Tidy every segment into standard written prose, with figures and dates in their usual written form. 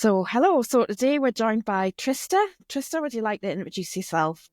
So, hello. So, today we're joined by Trista. Trista, would you like to introduce yourself?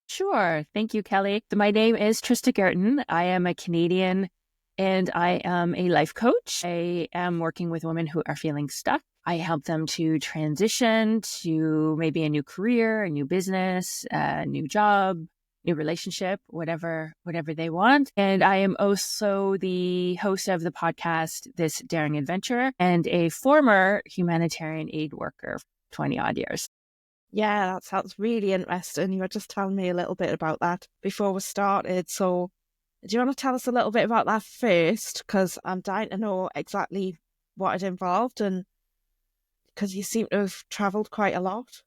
Sure. Thank you, Kelly. So my name is Trista Guertin. I am a Canadian and I am a life coach. I am working with women who are feeling stuck. I help them to transition to maybe a new career, a new business, a new job, new relationship, whatever they want. And I am also the host of the podcast, This Daring Adventure, and a former humanitarian aid worker for 20 odd years. Yeah, that sounds really interesting. You were just telling me a little bit about that before we started. So, do you want to tell us a little bit about that first? Because I'm dying to know exactly what it involved, and because you seem to have travelled quite a lot.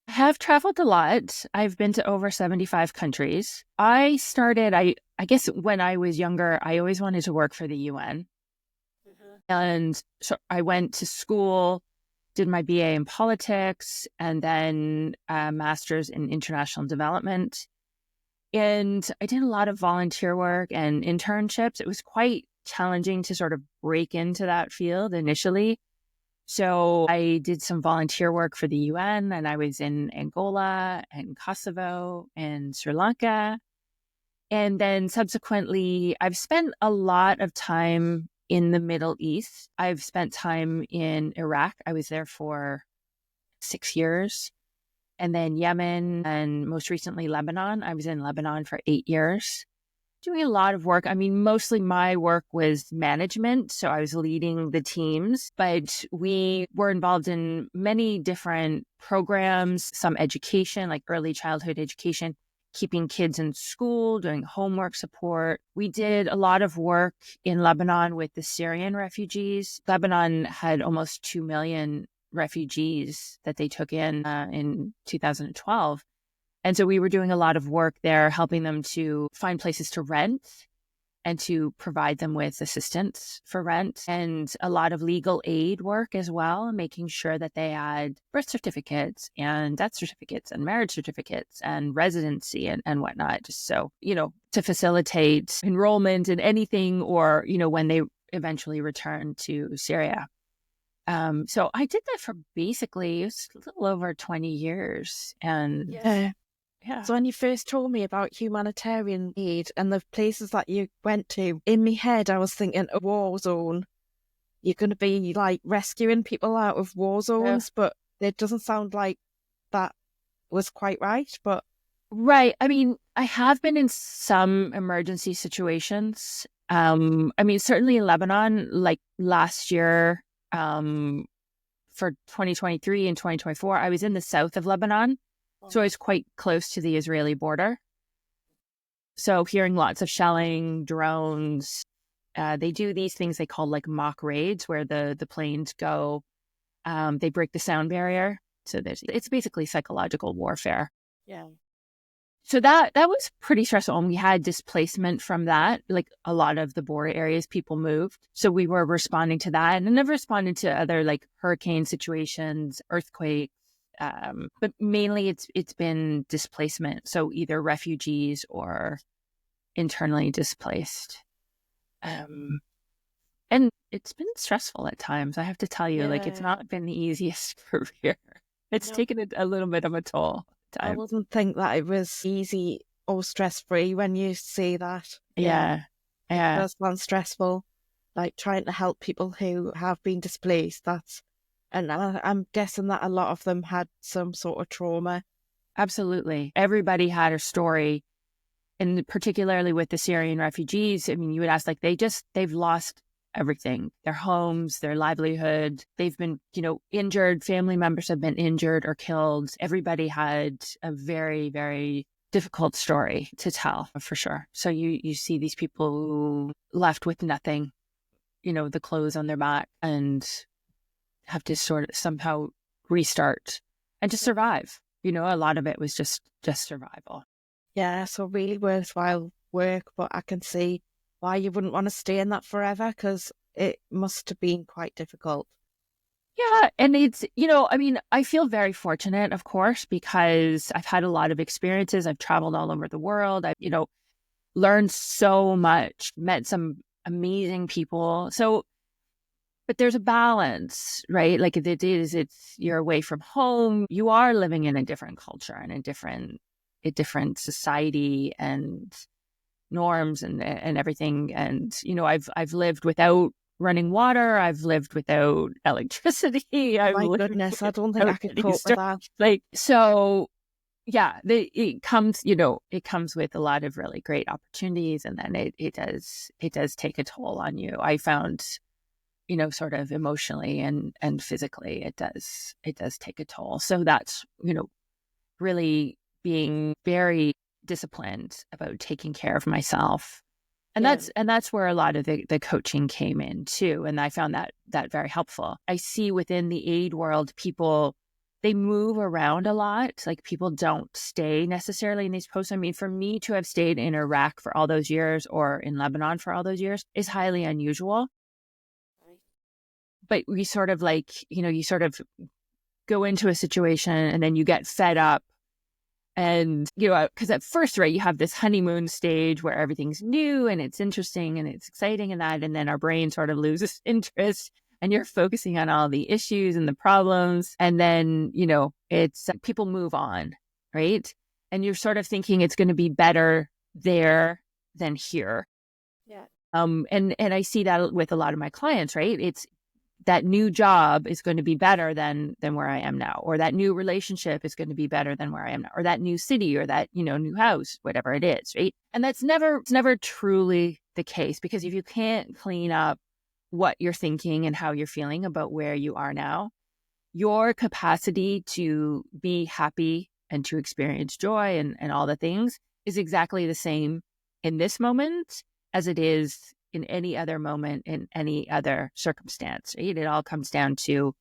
I have traveled a lot. I've been to over 75 countries. I guess when I was younger, I always wanted to work for the UN. And so I went to school, did my BA in politics, and then a master's in international development. And I did a lot of volunteer work and internships. It was quite challenging to sort of break into that field initially. So I did some volunteer work for the UN, and I was in Angola and Kosovo and Sri Lanka. And then subsequently, I've spent a lot of time in the Middle East. I've spent time in Iraq. I was there for 6 years. And then Yemen, and most recently Lebanon. I was in Lebanon for 8 years, doing a lot of work. I mean, mostly my work was management. So I was leading the teams, but we were involved in many different programs, some education, like early childhood education, keeping kids in school, doing homework support. We did a lot of work in Lebanon with the Syrian refugees. Lebanon had almost 2 million refugees that they took in 2012. And so we were doing a lot of work there, helping them to find places to rent and to provide them with assistance for rent, and a lot of legal aid work as well, making sure that they had birth certificates and death certificates and marriage certificates and residency and whatnot, just so, to facilitate enrollment in anything, or, when they eventually return to Syria. So I did that for basically, it was a little over 20 years. And Yeah. yeah. So, when you first told me about humanitarian aid and the places that you went to, in my head, I was thinking a war zone. You're going to be like rescuing people out of war zones, but it doesn't sound like that was quite right. But Right. I mean, I have been in some emergency situations. I mean, certainly in Lebanon, like last year, for 2023 and 2024, I was in the south of Lebanon. So I was quite close to the Israeli border. So hearing lots of shelling, drones, they do these things they call like mock raids, where the planes go, they break the sound barrier. So it's basically psychological warfare. yeah. So that was pretty stressful. And we had displacement from that. Like a lot of the border areas, people moved. So we were responding to that, and I've responded to other like hurricane situations, earthquakes. But mainly it's been displacement. So either refugees or internally displaced. And it's been stressful at times. I have to tell you, like, it's not been the easiest career. It's taken a little bit of a toll. I wouldn't think that it was easy or stress-free when you say that. Yeah. It does sound stressful, like trying to help people who have been displaced. And I'm guessing that a lot of them had some sort of trauma. Absolutely. Everybody had a story. And particularly with the Syrian refugees, I mean, you would ask, like, they've lost everything, their homes, their livelihood. They've been, injured. Family members have been injured or killed. Everybody had a very, very difficult story to tell, for sure. So you see these people who left with nothing, the clothes on their back, and have to sort of somehow restart and just survive. A lot of it was just survival. Yeah, so really worthwhile work, but I can see why you wouldn't want to stay in that forever, because it must have been quite difficult. Yeah. And it's, I mean, I feel very fortunate, of course, because I've had a lot of experiences. I've traveled all over the world. I've, learned so much, met some amazing people. So but there's a balance, right? Like it's you're away from home, you are living in a different culture and a different society and norms and everything. And I've lived without running water, I've lived without electricity, I've My lived goodness, I don't think without I could any cope with stuff. that. Like, so yeah, it comes, it comes with a lot of really great opportunities, and then it does take a toll on you. I found, sort of emotionally and physically, it does take a toll. So that's, really being very disciplined about taking care of myself. And Yeah. that's where a lot of the coaching came in too. And I found that very helpful. I see within the aid world, people, they move around a lot. Like, people don't stay necessarily in these posts. I mean, for me to have stayed in Iraq for all those years or in Lebanon for all those years is highly unusual. But we sort of you sort of go into a situation and then you get fed up. And, because at first, right, you have this honeymoon stage where everything's new and it's interesting and it's exciting and that, and then our brain sort of loses interest and you're focusing on all the issues and the problems. And then, it's people move on, right? And you're sort of thinking it's going to be better there than here. Yeah. And I see that with a lot of my clients, right? It's that new job is going to be better than where I am now, or that new relationship is going to be better than where I am now, or that new city, or that, new house, whatever it is, right? And it's never truly the case, because if you can't clean up what you're thinking and how you're feeling about where you are now, your capacity to be happy and to experience joy and all the things is exactly the same in this moment as it is in any other moment, in any other circumstance, right? It all comes down to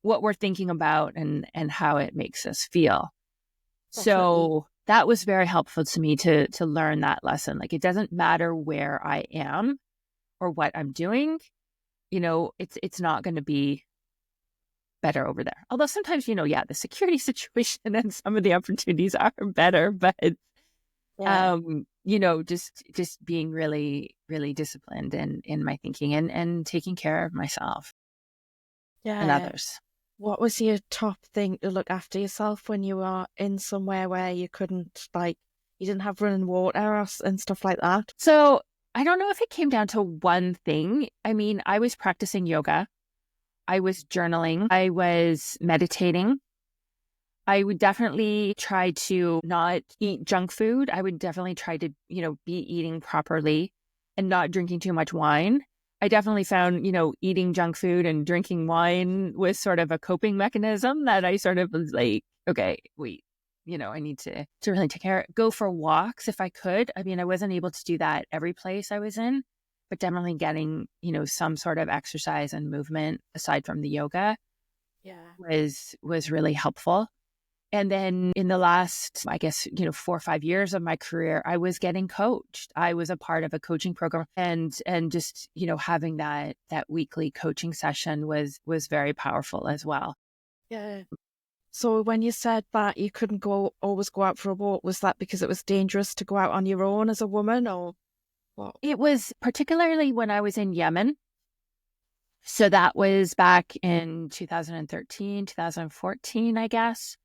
what we're thinking about and how it makes us feel. Definitely. So that was very helpful to me to learn that lesson. Like, it doesn't matter where I am or what I'm doing, it's not going to be better over there. Although sometimes, the security situation and some of the opportunities are better, but Yeah. just being really, really disciplined in my thinking and taking care of myself and Yeah. others. What was your top thing to look after yourself when you were in somewhere where you couldn't, like, you didn't have running water and stuff like that? So I don't know if it came down to one thing. I mean, I was practicing yoga, I was journaling, I was meditating. I would definitely try to not eat junk food. I would definitely try to, be eating properly and not drinking too much wine. I definitely found, eating junk food and drinking wine was sort of a coping mechanism that I sort of was like, okay, wait, I need to really take care, go for walks if I could. I mean, I wasn't able to do that every place I was in, but definitely getting, some sort of exercise and movement aside from the yoga Yeah. was really helpful. And then in the last, I guess, 4 or 5 years of my career, I was getting coached. I was a part of a coaching program, and just, having that weekly coaching session was very powerful as well. Yeah. So when you said that you couldn't always go out for a walk, was that because it was dangerous to go out on your own as a woman, or what? It was particularly when I was in Yemen. So that was back in 2013, 2014, I guess.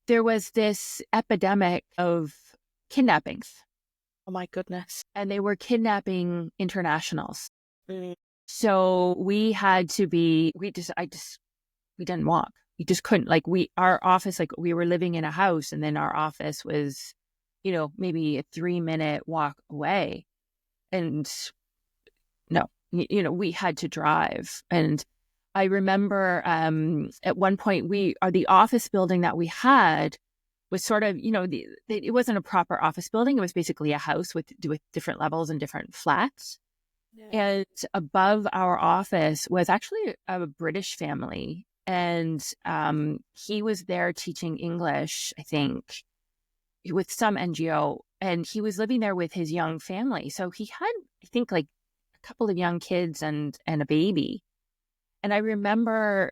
There was this epidemic of kidnappings, Oh my goodness. and they were kidnapping internationals. Mm. So we had to be, we didn't walk. We just couldn't, like, our office, like, we were living in a house, and then our office was, maybe a 3-minute walk away. And no, we had to drive. And I remember at one point, the office building that we had was sort of, it wasn't a proper office building. It was basically a house with different levels and different flats. Yeah. And above our office was actually a British family. And he was there teaching English, I think, with some NGO. And he was living there with his young family. So he had, I think, like a couple of young kids and a baby. And I remember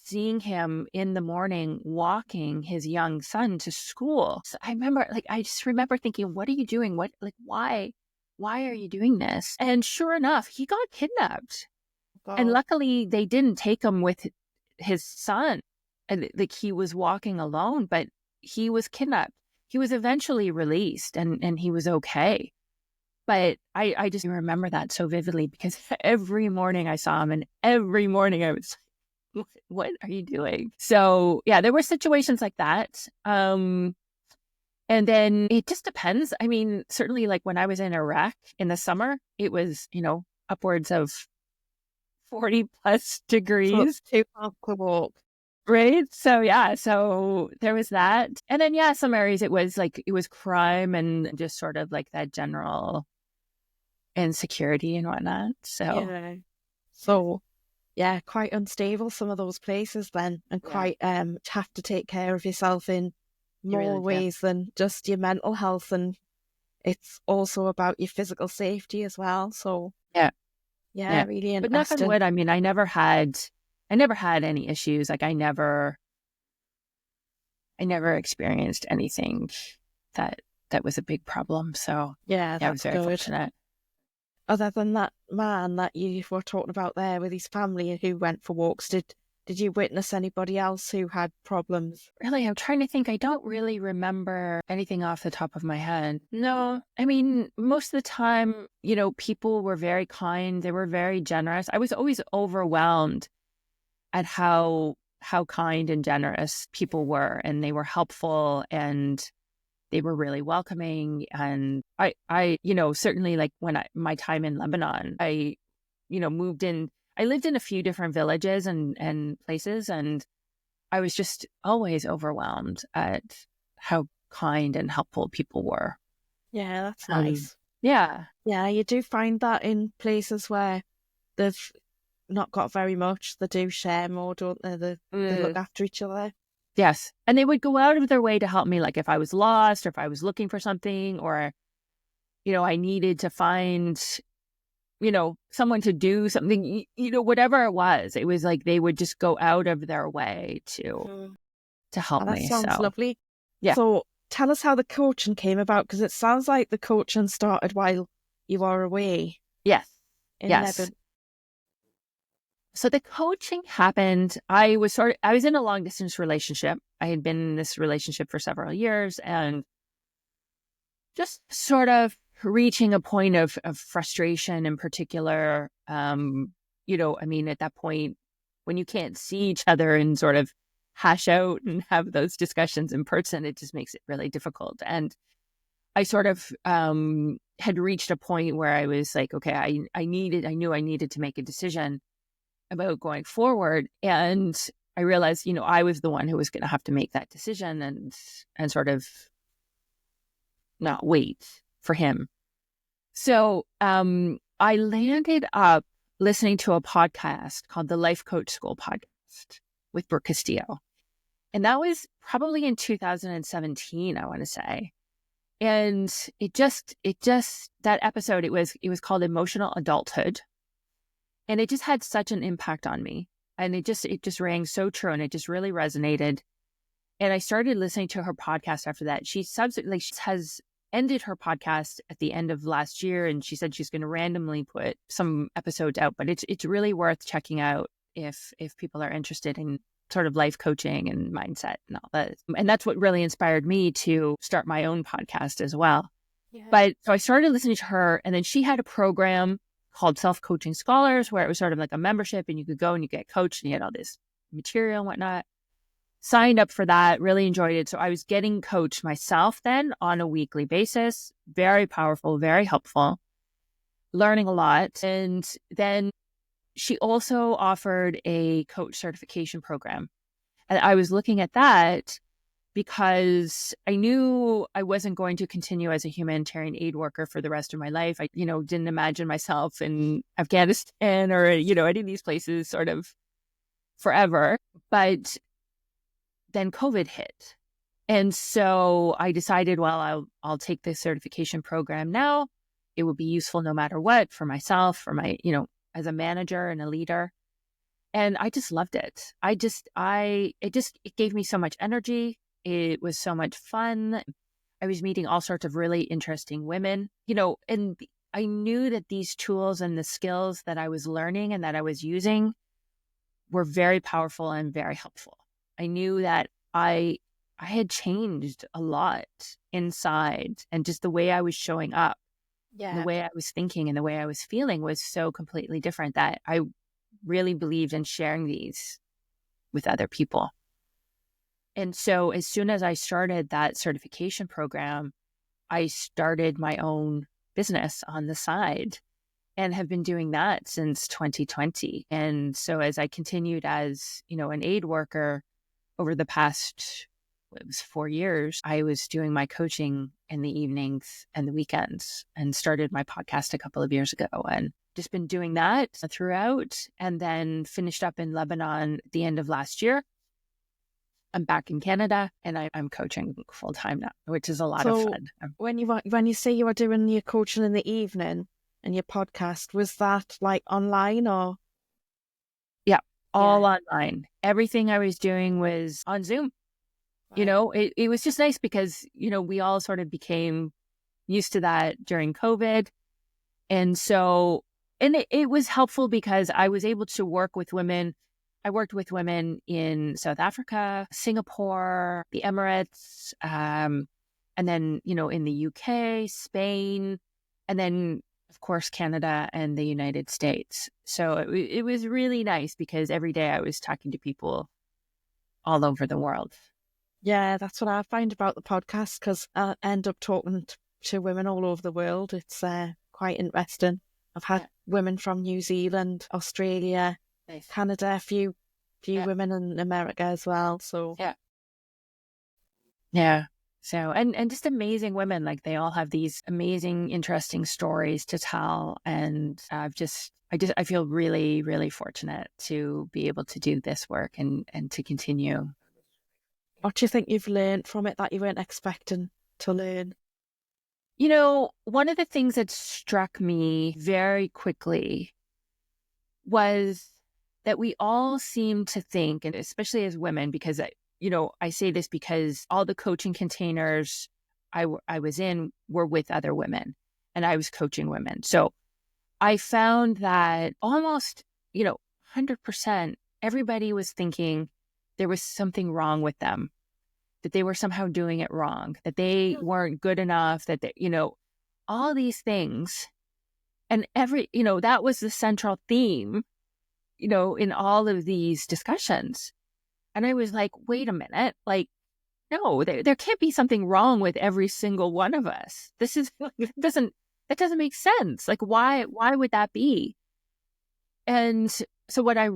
seeing him in the morning walking his young son to school. So I just remember thinking, what are you doing? Why are you doing this? And sure enough, he got kidnapped. And God. luckily they didn't take him with his son. And like he was walking alone, but he was kidnapped. He was eventually released and he was okay. But I just remember that so vividly because every morning I saw him and every morning I was like, what are you doing? So yeah, there were situations like that. And then it just depends. I mean, certainly like when I was in Iraq in the summer, it was, upwards of 40 plus So it's degrees. too far to walk. Right. So yeah, so there was that. And then yeah, some areas it was crime and just sort of like that general insecurity and whatnot. So Yeah. So yeah, quite unstable some of those places then, and yeah, quite have to take care of yourself in you more really do. ways than just your mental health, and it's also about your physical safety as well. So Yeah. yeah, Yeah. really But knock on interesting. wood, I mean, I never had any issues. Like I never experienced anything that that was a big problem. So Yeah, yeah, I was that's very good. fortunate. Other than that man that you were talking about there with his family and who went for walks, did you witness anybody else who had problems? Really, I'm trying to think. I don't really remember anything off the top of my head. No, I mean, most of the time, people were very kind. They were very generous. I was always overwhelmed at how kind and generous people were, and they were helpful and they were really welcoming. And I certainly like when my time in Lebanon, I, moved in. I lived in a few different villages and places, and I was just always overwhelmed at how kind and helpful people were. Yeah, that's Um, nice. yeah. Yeah, you do find that in places where they've not got very much, they do share more, don't they? They look Mm. after each other. Yes. And they would go out of their way to help me, like if I was lost or if I was looking for something or, I needed to find, someone to do something, whatever it was. It was like they would just go out of their way to Mhm. to Oh, help that me. sounds So lovely. yeah. So tell us how the coaching came about, because it sounds like the coaching started while you were away Yes. in Yes. Lebanon. So the coaching happened. I was in a long distance relationship. I had been in this relationship for several years and just sort of reaching a point of frustration in particular. I mean, at that point, when you can't see each other and sort of hash out and have those discussions in person, it just makes it really difficult. And I sort of had reached a point where I was like, okay, I knew I needed to make a decision about going forward. And I realized, I was the one who was going to have to make that decision and sort of not wait for him. So I landed up listening to a podcast called the Life Coach School podcast with Brooke Castillo. And that was probably in 2017, I want to say. And that episode, it was called Emotional Adulthood. And it just had such an impact on me. And it just rang so true. And it just really resonated. And I started listening to her podcast after that. She has ended her podcast at the end of last year. And she said she's going to randomly put some episodes out, but it's really worth checking out if people are interested in sort of life coaching and mindset and all that. And that's what really inspired me to start my own podcast as well. Yeah. But so I started listening to her, and then she had a program called Self-Coaching Scholars, where it was sort of like a membership and you could go and you get coached and you had all this material and whatnot. Signed up for that, really enjoyed it. So I was getting coached myself then on a weekly basis. Very powerful, very helpful, learning a lot. And then she also offered a coach certification program. And I was looking at that because I knew I wasn't going to continue as a humanitarian aid worker for the rest of my life. I, didn't imagine myself in Afghanistan or, any of these places sort of forever. But then COVID hit. And so I decided, well, I'll take this certification program now. It will be useful no matter what for myself, for my, as a manager and a leader. And I just loved it. It gave me so much energy. It was so much fun. I was meeting all sorts of really interesting women, and I knew that these tools and the skills that I was learning and that I was using were very powerful and very helpful. I knew that I had changed a lot inside, and just the way I was showing up, and the way I was thinking and the way I was feeling was so completely different that I really believed in sharing these with other people. And so as soon as I started that certification program, I started my own business on the side and have been doing that since 2020. And so as I continued as, an aid worker over the past, it was 4 years, I was doing my coaching in the evenings and the weekends, and started my podcast a couple of years ago, and just been doing that throughout, and then finished up in Lebanon at the end of last year. I'm back in Canada, and I'm coaching full time now, which is a lot of fun. When you say you were doing your coaching in the evening and your podcast, was that like online or? Yeah, all online. Everything I was doing was on Zoom. Right. It was just nice because, we all sort of became used to that during COVID. And so, it was helpful because I was able to work with women. I worked with women in South Africa, Singapore, the Emirates, and then, in the UK, Spain, and then, of course, Canada and the United States. So it was really nice because every day I was talking to people all over the world. Yeah, that's what I find about the podcast, because I end up talking to women all over the world. It's quite interesting. I've had women from New Zealand, Australia, nice. Canada, a few women in America as well. So yeah. So and just amazing women. Like, they all have these amazing, interesting stories to tell, and I feel really, really fortunate to be able to do this work and to continue. What do you think you've learned from it that you weren't expecting to learn? One of the things that struck me very quickly was that we all seem to think, and especially as women, because I say this because all the coaching containers I was in were with other women, and I was coaching women. So I found that almost, 100% everybody was thinking there was something wrong with them, that they were somehow doing it wrong, that they weren't good enough, that they, all these things. And that was the central theme, in all of these discussions. And I was like, wait a minute, like, no, there can't be something wrong with every single one of us. That doesn't make sense. Like, why would that be? And so what I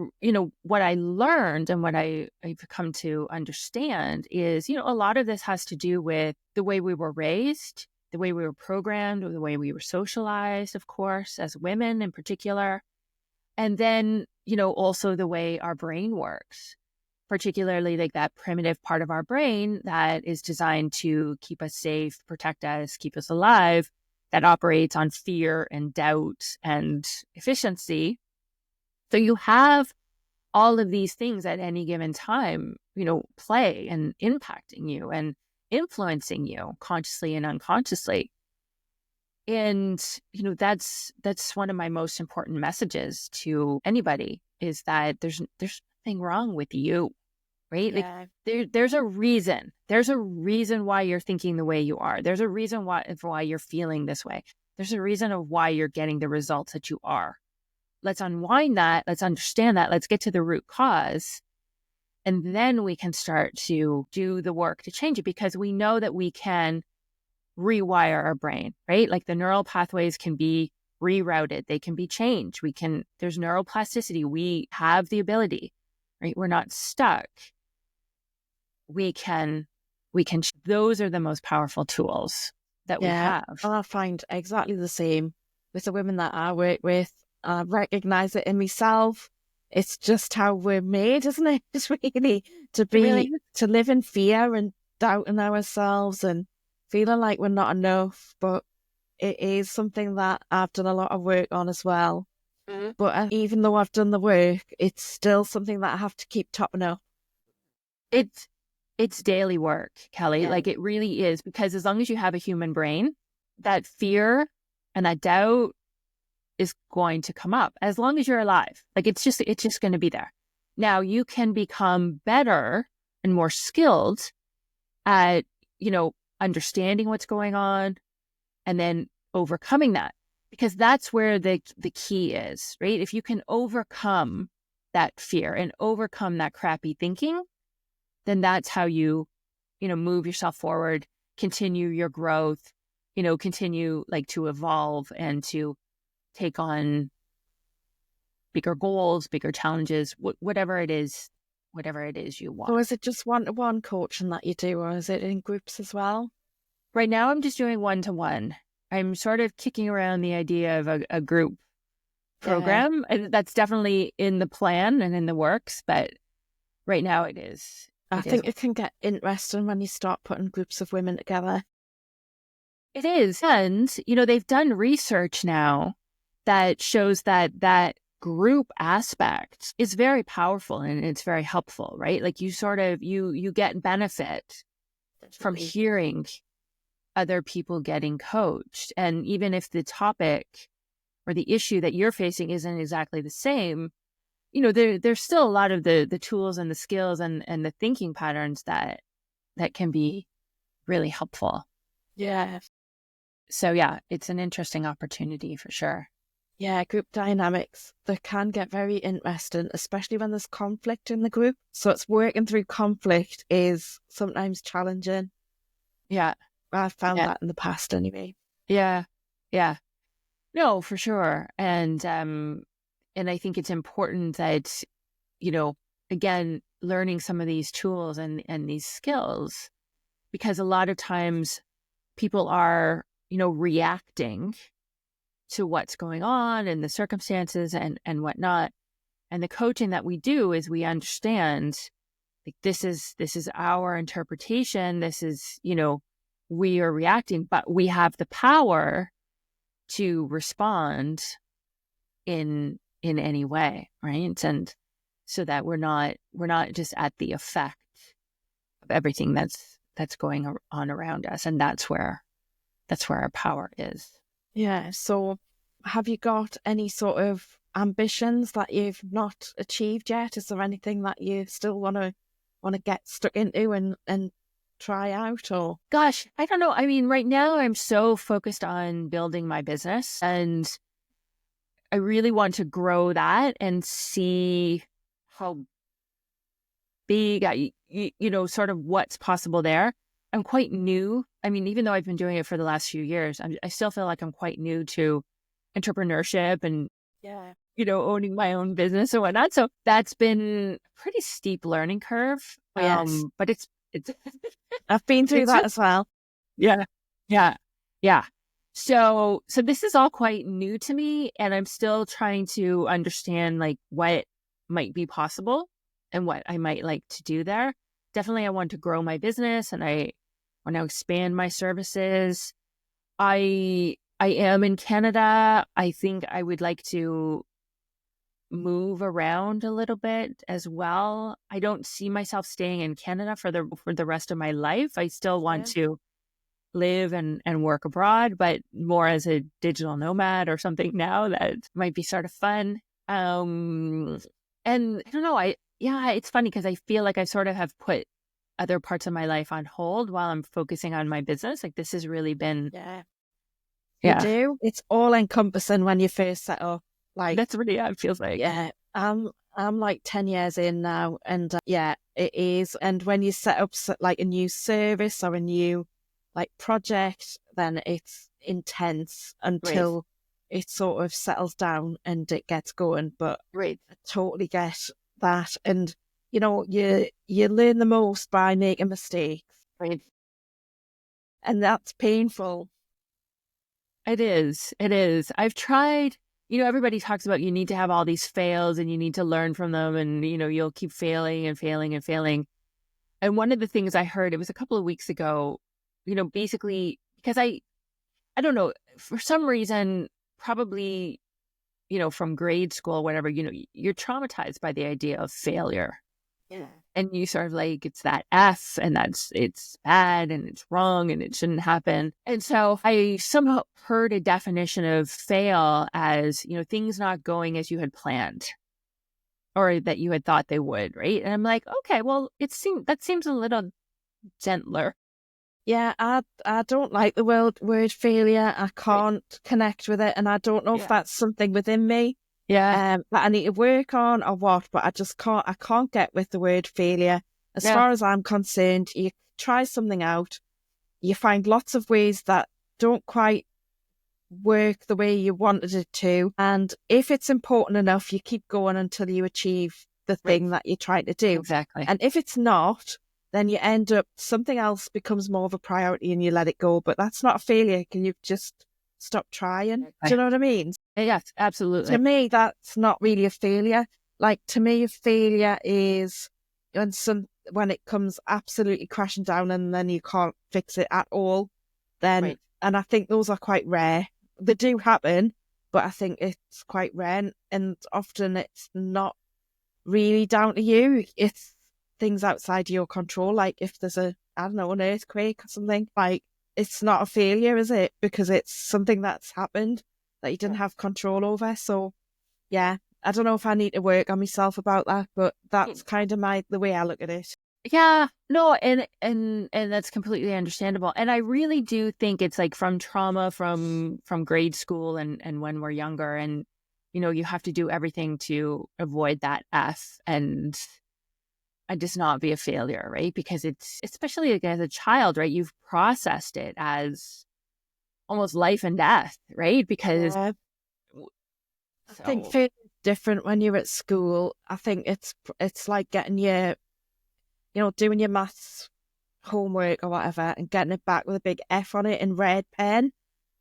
learned and what I've come to understand is, a lot of this has to do with the way we were raised, the way we were programmed, or the way we were socialized, of course, as women in particular. And then, also the way our brain works, particularly like that primitive part of our brain that is designed to keep us safe, protect us, keep us alive, that operates on fear and doubt and efficiency. So you have all of these things at any given time, play and impacting you and influencing you consciously and unconsciously. And, that's one of my most important messages to anybody, is that there's nothing wrong with you, right? Yeah. Like there's a reason. There's a reason why you're thinking the way you are. There's a reason why you're feeling this way. There's a reason of why you're getting the results that you are. Let's unwind that. Let's understand that. Let's get to the root cause. And then we can start to do the work to change it, because we know that we can rewire our brain, right? Like, the neural pathways can be rerouted. They can be changed. There's neuroplasticity. We have the ability, right? We're not stuck. Those are the most powerful tools that we have. I find exactly the same with the women that I work with. I recognize it in myself. It's just how we're made, isn't it? Just really to live in fear and doubting ourselves and feeling like we're not enough. But it is something that I've done a lot of work on as well. Mm-hmm. But even though I've done the work, it's still something that I have to keep topping up. It's daily work, Kelly. Yeah. Like, it really is, because as long as you have a human brain, that fear And that doubt is going to come up as long as you're alive. Like it's just going to be there. Now you can become better and more skilled at, understanding what's going on and then overcoming that, because that's where the key is, right? If you can overcome that fear and overcome that crappy thinking, then that's how you, move yourself forward, continue your growth, continue like to evolve and to take on bigger goals, bigger challenges, whatever it is you want. So is it just one-to-one coaching that you do, or is it in groups as well? Right now, I'm just doing one-to-one. I'm sort of kicking around the idea of a group program. And that's definitely in the plan and in the works, but right now it is. I think it can get interesting when you start putting groups of women together. It is. And, they've done research now that shows that group aspect is very powerful and it's very helpful, right? Like you sort of, you get benefit from hearing other people getting coached. And even if the topic or the issue that you're facing isn't exactly the same, there's still a lot of the tools and the skills and the thinking patterns that can be really helpful. Yeah. So yeah, it's an interesting opportunity for sure. Yeah, group dynamics, they can get very interesting, especially when there's conflict in the group. So it's working through conflict is sometimes challenging. Yeah. I've found that in the past anyway. Yeah. Yeah. No, for sure. And I think it's important that, again, learning some of these tools and these skills, because a lot of times people are, reacting to what's going on and the circumstances and whatnot. And the coaching that we do is we understand like this is our interpretation. This is, we are reacting, but we have the power to respond in any way, right? And so that we're not just at the effect of everything that's going on around us. And that's where our power is. Yeah. So have you got any sort of ambitions that you've not achieved yet? Is there anything that you still want to get stuck into and try out? Or gosh, I don't know. I mean, right now I'm so focused on building my business, and I really want to grow that and see how big sort of what's possible there. I'm quite new. I mean, even though I've been doing it for the last few years, I still feel like I'm quite new to entrepreneurship and, owning my own business and whatnot. So that's been a pretty steep learning curve. Yes. But it's I've been through that as well. Yeah. Yeah. Yeah. So this is all quite new to me, and I'm still trying to understand like what might be possible and what I might like to do there. Definitely, I want to grow my business and I want to expand my services. I am in Canada. I think I would like to move around a little bit as well. I don't see myself staying in Canada for the rest of my life. I still want to live and work abroad, but more as a digital nomad or something now that might be sort of fun. And I don't know, it's funny because I feel like I sort of have put other parts of my life on hold while I'm focusing on my business. Like this has really been... You do. It's all encompassing when you first set up. Like that's really how it feels like. Yeah. I'm like 10 years in now, and it is. And when you set up like a new service or a new like project, then it's intense until it sort of settles down and it gets going. But I totally get that. And you learn the most by making mistakes. Right. And that's painful. It is. I've tried, everybody talks about you need to have all these fails and you need to learn from them, and, you'll keep failing and failing and failing. And one of the things I heard, it was a couple of weeks ago, basically, because I don't know, for some reason, probably, from grade school, whatever, you're traumatized by the idea of failure. Yeah. and you sort of like, it's that S, and it's bad and it's wrong and it shouldn't happen. And so I somehow heard a definition of fail as, things not going as you had planned or that you had thought they would, right? And I'm like, okay, well, that seems a little gentler. Yeah, I don't like the word failure. I can't connect with it, and I don't know if that's something within me. Yeah. That I need to work on or what, but I just can't. I can't get with the word failure. As far as I'm concerned, you try something out, you find lots of ways that don't quite work the way you wanted it to, and if it's important enough, you keep going until you achieve the thing that you're trying to do. Exactly. And if it's not, then you end up, something else becomes more of a priority and you let it go. But that's not a failure. Can you just stop trying? Do you know what I mean? Yes, absolutely. To me, that's not really a failure. Like, to me, a failure is when it comes absolutely crashing down and then you can't fix it at all. Then, and I think those are quite rare. They do happen, but I think it's quite rare, and often it's not really down to you. It's things outside your control. Like if there's an earthquake or something, like it's not a failure, is it? Because it's something that's happened that you didn't have control over. So yeah, I don't know if I need to work on myself about that, but that's kind of the way I look at it. Yeah, no, and that's completely understandable. And I really do think it's like from trauma from grade school and when we're younger, and you have to do everything to avoid that F and just not be a failure, right? Because it's, especially like as a child, right? You've processed it as almost life and death, right? Because I think failure is different when you're at school. I think it's like getting doing your maths homework or whatever and getting it back with a big F on it in red pen.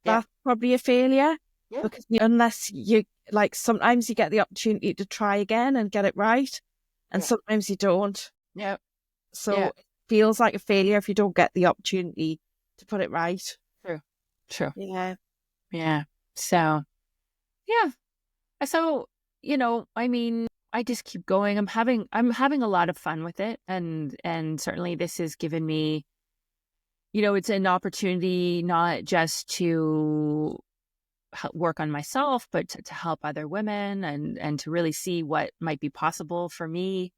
That's probably a failure, because unless you, like, sometimes you get the opportunity to try again and get it right, and sometimes you don't. Yeah. So it feels like a failure if you don't get the opportunity to put it right. True. Yeah. Yeah. So, yeah. So, I mean, I just keep going. I'm having a lot of fun with it. And certainly this has given me, it's an opportunity not just to work on myself, but to help other women and to really see what might be possible for me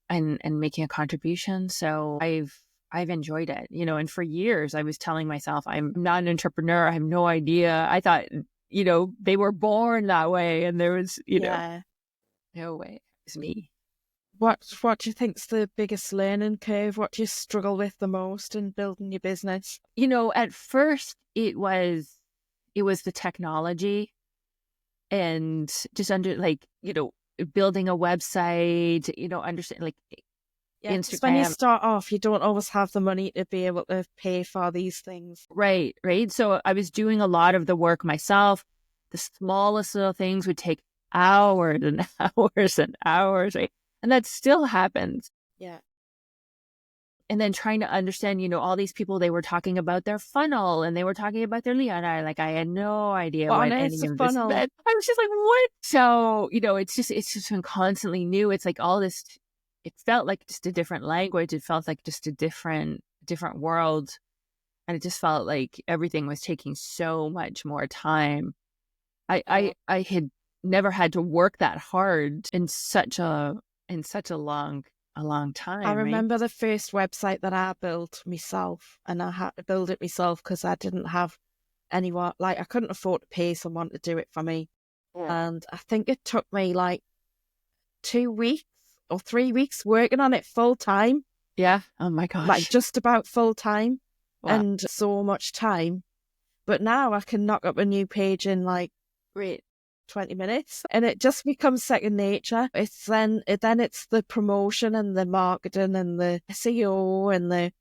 and making a contribution. So I've enjoyed it, and for years I was telling myself, I'm not an entrepreneur. I have no idea. I thought, they were born that way and there was, no way. It's me. What do you think's the biggest learning curve? What do you struggle with the most in building your business? At first it was the technology and just building a website, understand, like, Instagram. When you start off, you don't always have the money to be able to pay for these things. Right. So I was doing a lot of the work myself. The smallest little things would take hours and hours and hours, right? And that still happens. Yeah. And then trying to understand, all these people, they were talking about their funnel and they were talking about their lead. And I had no idea what any of this funnel. meant. I was just like, what? So, it's just been constantly new. It's like all this, it felt like just a different language. It felt like just a different world. And it just felt like everything was taking so much more time. I had never had to work that hard in such a long time. I remember the first website that I built myself, and I had to build it myself because I didn't have anyone, like, I couldn't afford to pay someone to do it for me. And I think it took me like 2 weeks or 3 weeks working on it full time. Yeah. Oh my gosh. Like just about full time. Wow. And so much time. But now I can knock up a new page in like 20 minutes, and it just becomes second nature. It's then it's the promotion and the marketing and the SEO and the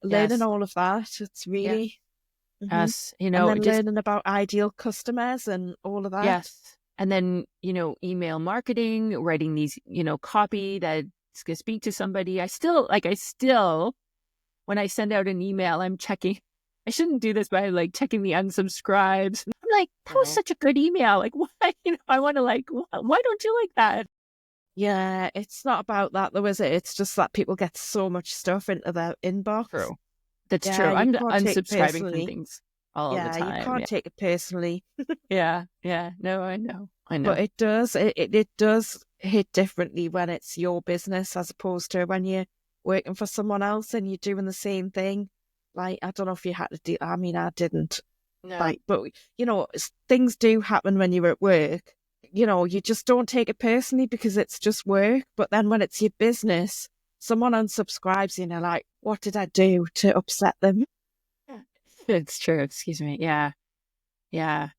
learning all of that. It's really yes, and then learning about ideal customers and all of that. Yes. And then, email marketing, writing these, copy that's going to speak to somebody. I still, when I send out an email, I'm checking. I shouldn't do this, but I'm like checking the unsubscribes. I'm like, that was such a good email. Like, why? I want to why don't you like that? Yeah, it's not about that though, is it? It's just that people get so much stuff into their inbox. True. That's Yeah, true. you I'm can't take it unsubscribing from personally. things all the Yeah, you time. can't Yeah. take it personally. Yeah. Yeah. No, I know. I But know. it does hit differently when it's your business as opposed to when you're working for someone else and you're doing the same thing. Like, I don't know if you had to do, I mean, I didn't. No. Like, but things do happen when you're at work. You just don't take it personally because it's just work. But then when it's your business, someone unsubscribes you and you're like, what did I do to upset them? It's true. Excuse me. Yeah. Yeah.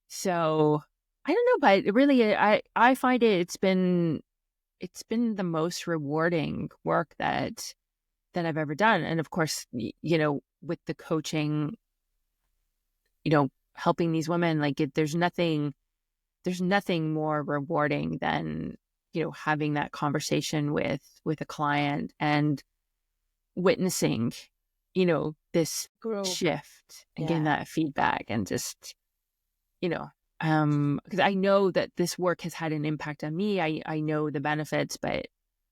So I don't know, but really, I find it's been the most rewarding work that I've ever done. And of course, with the coaching, helping these women, like there's nothing more rewarding than, having that conversation with a client and witnessing, this Grow. shift and getting Yeah. that feedback and just, because I know that this work has had an impact on me. I know the benefits, but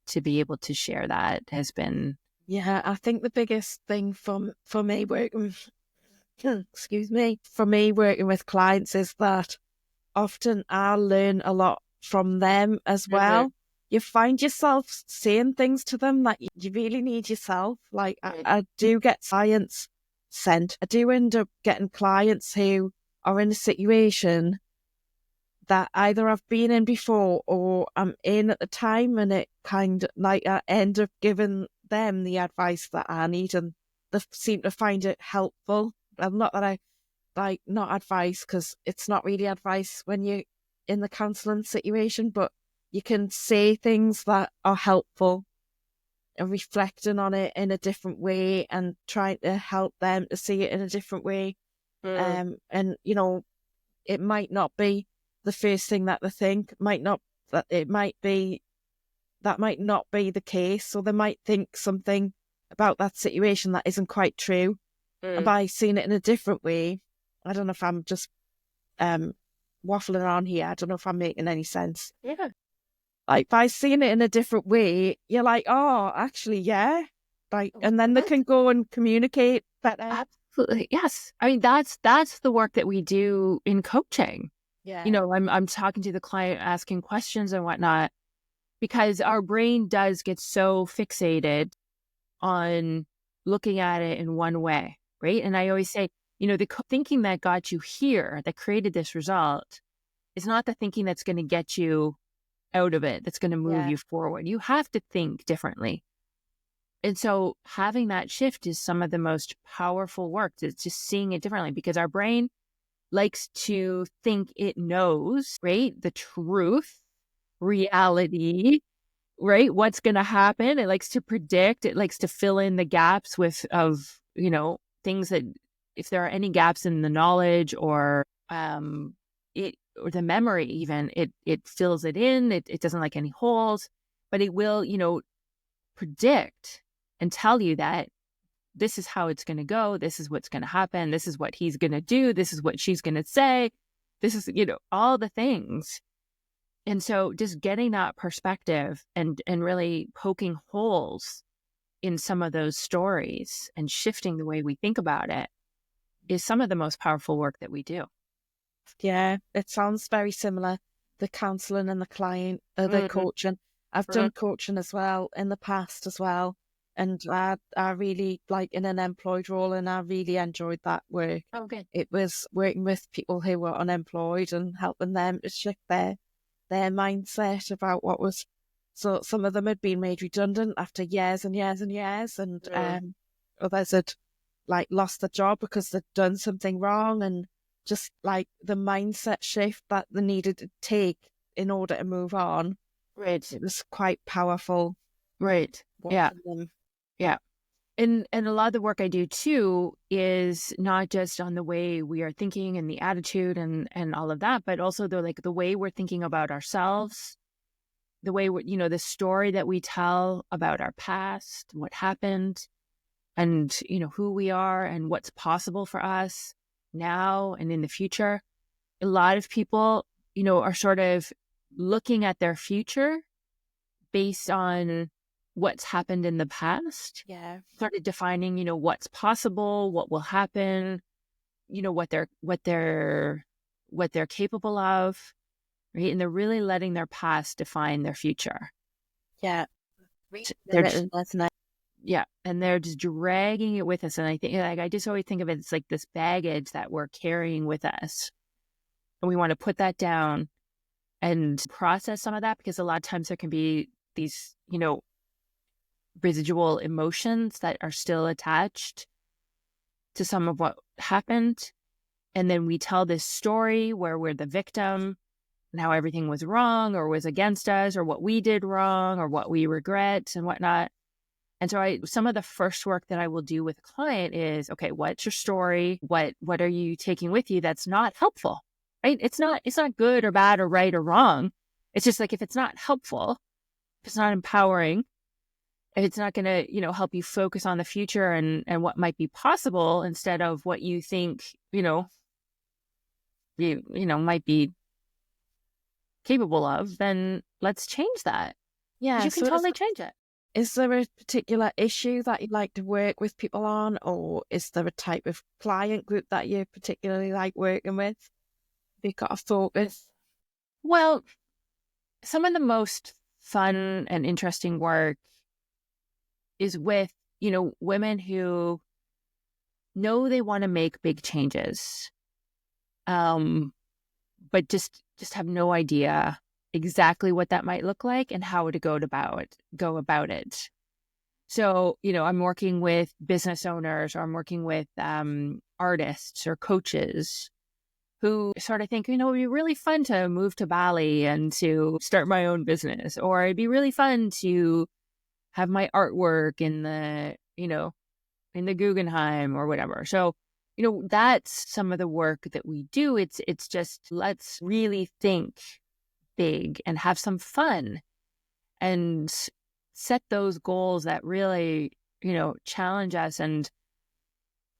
to be able to share that has been. Yeah, I think the biggest thing for me working, excuse me, for me working with clients is that often I learn a lot from them as Mhm. well. You find yourself saying things to them that you really need yourself. Like Right. I do get clients sent. I do end up getting clients who are in a situation that either I've been in before or I'm in at the time, and it kind of like I end up giving them the advice that I need, and they seem to find it helpful. And not that I like not advice, because it's not really advice when you're in the counselling situation, but you can say things that are helpful and reflecting on it in a different way and trying to help them to see it in a different way. Mm. And it might not be the first thing that they think, might not that it might be that might not be the case. So they might think something about that situation that isn't quite true. And Mm. by seeing it in a different way, I don't know if I'm just waffling on here. I don't know if I'm making any sense. Yeah. Like by seeing it in a different way, you're like, oh, actually, yeah. Like, and then they can go and communicate better. Absolutely. Yes. I mean, that's the work that we do in coaching. Yeah. I'm talking to the client, asking questions and whatnot, because our brain does get so fixated on looking at it in one way, right? And I always say, the thinking that got you here, that created this result, is not the thinking that's going to get you out of it, that's going to move Yeah. you forward. You have to think differently. And so having that shift is some of the most powerful work. It's just seeing it differently, because our brain likes to think it knows, right? The truth, reality, right? What's going to happen. It likes to predict. It likes to fill in the gaps things that, if there are any gaps in the knowledge or the memory, even it fills it in. It doesn't like any holes, but it will, predict and tell you that this is how it's going to go. This is what's going to happen. This is what he's going to do. This is what she's going to say. This is, all the things. And so just getting that perspective and really poking holes in some of those stories and shifting the way we think about it is some of the most powerful work that we do. Yeah, it sounds very similar. The counselling and the client, the Mm-hmm. coaching. I've done coaching as well in the past as well. And I really like in an employed role, and I really enjoyed that work. Oh, good. It was working with people who were unemployed and helping them to shift their mindset about what was. So some of them had been made redundant after years and years and years, and others had like lost their job because they'd done something wrong, and just like the mindset shift that they needed to take in order to move on. Right. It was quite powerful Right. Yeah. watching them. Yeah. And a lot of the work I do too is not just on the way we are thinking and the attitude and all of that, but also the way we're thinking about ourselves, the way the story that we tell about our past, what happened, and who we are and what's possible for us now and in the future. A lot of people, are sort of looking at their future based on what's happened in the past. Yeah. Started defining, what's possible, what will happen, what they're capable of, right? And they're really letting their past define their future. Yeah. They're just, yeah, and they're just dragging it with us. And I think, I just always think of it as like this baggage that we're carrying with us, and we want to put that down and process some of that, because a lot of times there can be these, residual emotions that are still attached to some of what happened. And then we tell this story where we're the victim and how everything was wrong or was against us, or what we did wrong or what we regret and whatnot. And so some of the first work that I will do with a client is, okay, what's your story? What are you taking with you that's not helpful, right? It's not good or bad or right or wrong. It's just like, if it's not helpful, if it's not empowering, if it's not going to, help you focus on the future and what might be possible instead of what you think, you might be capable of, then let's change that. Yeah. You can totally change it. Is there a particular issue that you'd like to work with people on, or is there a type of client group that you particularly like working with? Have you got a focus? Well, some of the most fun and interesting work is with, women who know they want to make big changes, but just have no idea exactly what that might look like and how to go about it. So, I'm working with business owners, or I'm working with artists or coaches who sort of think, it would be really fun to move to Bali and to start my own business, or it'd be really fun to have my artwork in the Guggenheim or whatever. So, that's some of the work that we do. It's just, let's really think big and have some fun and set those goals that really, challenge us. And,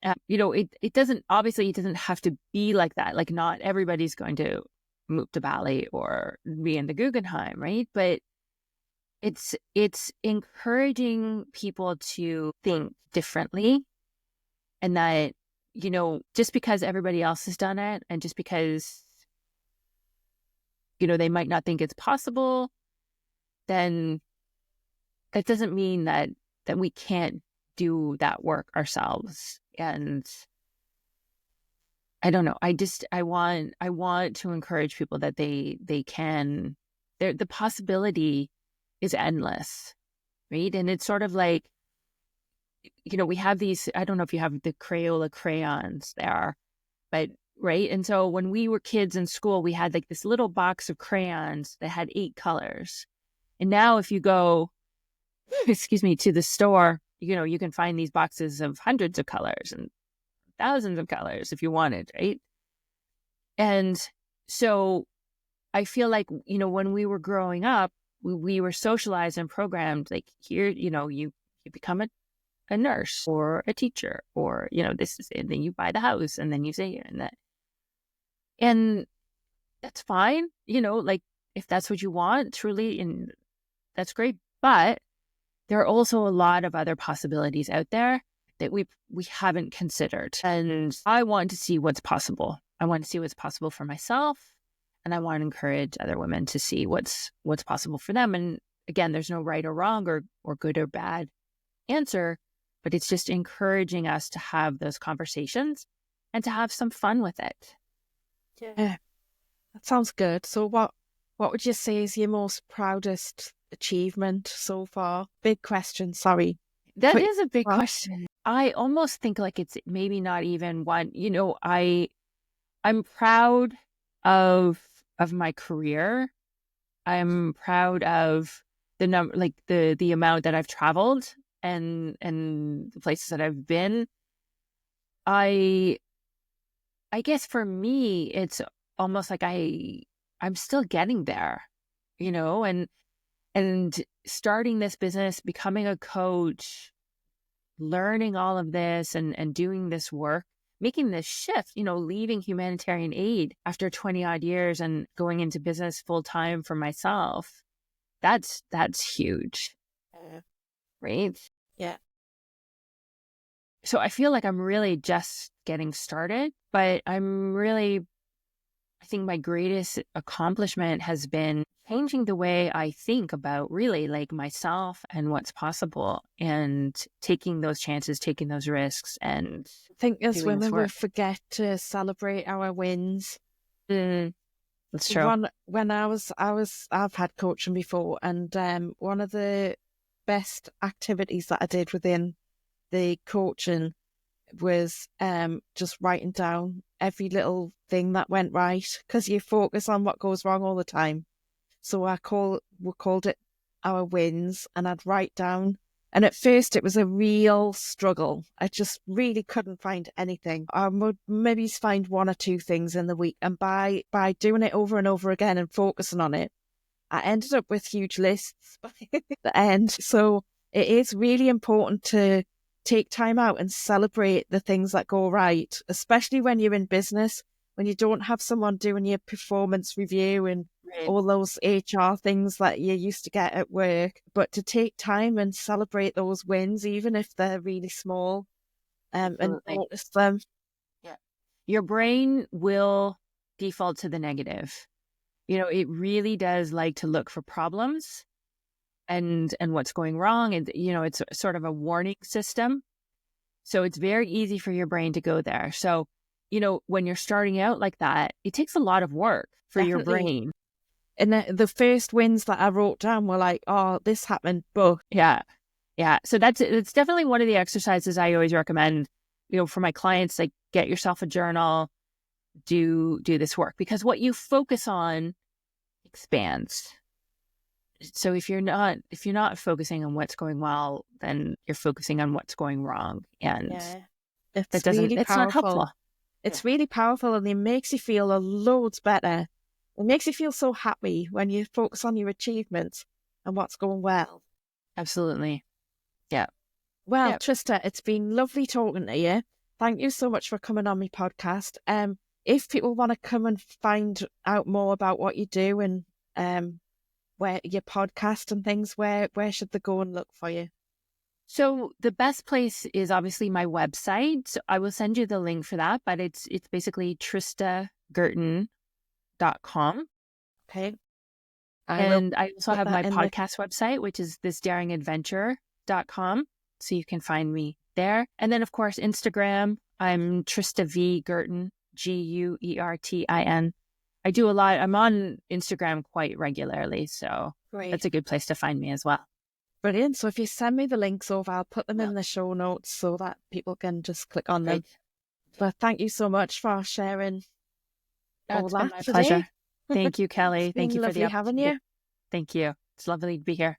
it doesn't have to be like that. Like, not everybody's going to move to Bali or be in the Guggenheim, right? But it's encouraging people to think differently, and that, just because everybody else has done it, and just because, they might not think it's possible, then that doesn't mean that we can't do that work ourselves. And I don't know. I want to encourage people that they can, the possibility is endless, right? And it's sort of like, we have these, I don't know if you have the Crayola crayons there, but right. And so when we were kids in school, we had like this little box of crayons that had 8 colors. And now if you go, to the store, you can find these boxes of hundreds of colors and thousands of colors if you wanted, right? And so I feel like, when we were growing up, we were socialized and programmed, like, here, you become a nurse or a teacher, or, this is it. And then you buy the house, and then you say here and that. And that's fine, like, if that's what you want, truly, and that's great. But there are also a lot of other possibilities out there that we haven't considered. And I want to see what's possible. I want to see what's possible for myself. And I want to encourage other women to see what's possible for them. And again, there's no right or wrong or good or bad answer, but it's just encouraging us to have those conversations and to have some fun with it. Yeah, that sounds good. So what would you say is your most proudest achievement so far? Big question, sorry. That is a big question. I almost think like it's maybe not even one. I'm proud of my career. I'm proud of the number, like the amount that I've traveled and the places that I've been. I guess for me, it's almost like I'm still getting there, and starting this business, becoming a coach, learning all of this and doing this work, making this shift, leaving humanitarian aid after 20 odd years and going into business full time for myself. That's huge, right? Yeah. So I feel like I'm really just getting started, but I think my greatest accomplishment has been changing the way I think about really like myself and what's possible, and taking those chances, taking those risks, and I think as doing this women we work. forget to celebrate our wins. That's true. When I've had coaching before, and one of the best activities that I did within the coaching was just writing down every little thing that went right, because you focus on what goes wrong all the time. So we called it our wins, and I'd write down. And at first it was a real struggle. I just really couldn't find anything. I would maybe find one or two things in the week. And by doing it over and over again and focusing on it, I ended up with huge lists by the end. So it is really important to take time out and celebrate the things that go right, especially when you're in business, when you don't have someone doing your performance review and Right. all those HR things that you used to get at work, but to take time and celebrate those wins, even if they're really small, and Absolutely. notice them. Yeah. Your brain will default to the negative. It really does like to look for problems and what's going wrong. And, it's sort of a warning system. So it's very easy for your brain to go there. So, when you're starting out like that, it takes a lot of work for your Definitely. brain. And the first wins that I wrote down were like, oh, this happened, but Yeah. Yeah. So it's definitely one of the exercises I always recommend, for my clients, like get yourself a journal, do this work, because what you focus on expands. So if you're not focusing on what's going well, then you're focusing on what's going wrong. And yeah, it's not helpful. It's really powerful, and it makes you feel a loads better. It makes you feel so happy when you focus on your achievements and what's going well. Absolutely. Yeah. Well, Yeah. Trista, it's been lovely talking to you. Thank you so much for coming on my podcast. If people want to come and find out more about what you do and where your podcast and things, where should they go and look for you? So the best place is obviously my website. So I will send you the link for that, but it's basically tristaguertin.com. Okay. And I also have my in podcast website, which is thisdaringadventure.com. So you can find me there. And then, of course, Instagram, I'm Trista V. Guertin, Guertin. I do a lot. I'm on Instagram quite regularly. So Great. That's a good place to find me as well. Brilliant. So if you send me the links over, I'll put them in the show notes so that people can just click on them. But thank you so much for sharing all It's that been my today. pleasure. Thank you, Kelly. It's Thank been you for the lovely having you. Thank you. It's lovely to be here.